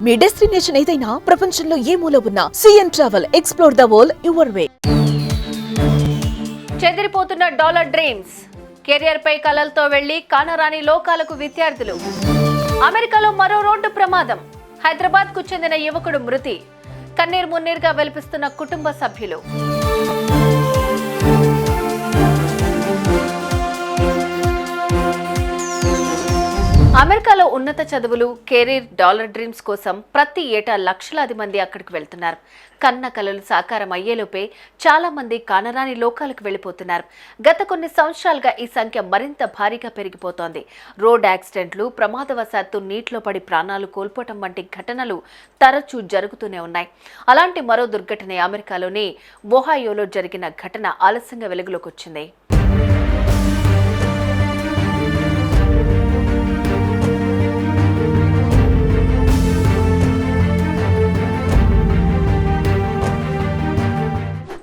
మీ destination ఏదైనా ప్రపంచంలో ఏ మూల ఉన్నా CN travel explore the world your way. చెదిరిపోతున్న డాలర్ డ్రీమ్స్, కెరియర్ పై కలలతో వెళ్లి కానరాని లోకాలకు విద్యార్థులు. అమెరికాలో మరో రోడ్డు ప్రమాదం, హైదరాబాద్ కు చెందిన యువకుడు మృతి. కన్నీర్ మున్నీర్గా వెలిపిస్తున్న కుటుంబ సభ్యులు. అమెరికాలో ఉన్నత చదువులు, కెరీర్, డాలర్ డ్రీమ్స్ కోసం ప్రతి ఏటా లక్షలాది మంది అక్కడికి వెళ్తున్నారు. కన్న కలలు సాకారం అయ్యేలోపే చాలా మంది కానరాని లోకాలకు వెళ్లిపోతున్నారు. గత కొన్ని సంవత్సరాలుగా ఈ సంఖ్య మరింత భారీగా పెరిగిపోతోంది. రోడ్ యాక్సిడెంట్లు, ప్రమాదవశాత్తు నీటిలో పడి ప్రాణాలు కోల్పోవటం వంటి ఘటనలు తరచూ జరుగుతూనే ఉన్నాయి. అలాంటి మరో దుర్ఘటన అమెరికాలోని ఒహాయోలో జరిగిన ఘటన ఆలస్యంగా వెలుగులోకి వచ్చింది.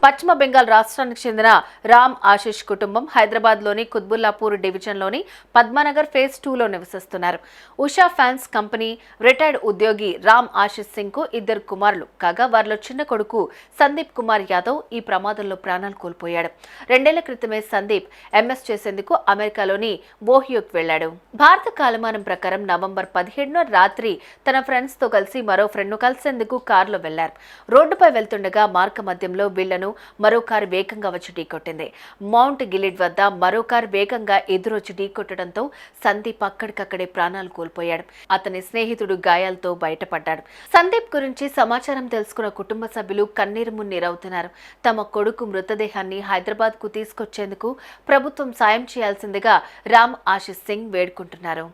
పశ్చిమ బెంగాల్ రాష్ట్రానికి చెందిన రామ్ ఆశిష్ కుటుంబం హైదరాబాద్లోని కుత్బుల్లాపూర్ డివిజన్లోని పద్మానగర్ ఫేజ్ 2లో నివసిస్తున్నారు. ఉషా ఫ్యాన్స్ కంపెనీ రిటైర్డ్ ఉద్యోగి రామ్ ఆశిష్ సింగ్ కు 2 కుమారులు కాగా వారిలో చిన్న కొడుకు సందీప్ కుమార్ యాదవ్ ఈ ప్రమాదంలో ప్రాణాలు కోల్పోయాడు. 2 ఏళ్ల క్రితమే సందీప్ ఎంఎస్ చేసేందుకు అమెరికాలోని ఓహియోకి వెళ్లాడు. భారత కాలమానం ప్రకారం నవంబర్ 17న రాత్రి తన ఫ్రెండ్స్ తో కలిసి మరో ఫ్రెండ్ను కలిసేందుకు కారులో వెళ్లారు. రోడ్డుపై వెళ్తుండగా మార్గ మధ్యంలో వీళ్లను మరో కారు వేగంగా వచ్చి ఢీకొట్టింది. మౌంట్ గిలిడ్ వద్ద మరో కారు వేగంగా ఎదురొచ్చి ఢీకొట్టడంతో సందీప్ అక్కడికక్కడే ప్రాణాలు కోల్పోయాడు. అతని స్నేహితుడు గాయాలతో బయటపడ్డాడు. సందీప్ గురించి సమాచారం తెలుసుకున్న కుటుంబ సభ్యులు కన్నీరు మున్నీరవుతున్నారు. తమ కొడుకు మృతదేహాన్ని హైదరాబాద్ కు తీసుకొచ్చేందుకు ప్రభుత్వం సాయం చేయాల్సిందిగా రామ్ ఆశిష్ సింగ్ వేడుకుంటున్నారు.